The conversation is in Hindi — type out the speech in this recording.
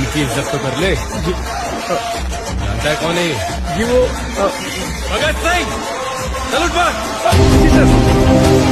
उनकी इज्जत तो कर ले। जानता है कौन है ये? जी वो भगत सिंह। चल उठ बात। जी सर।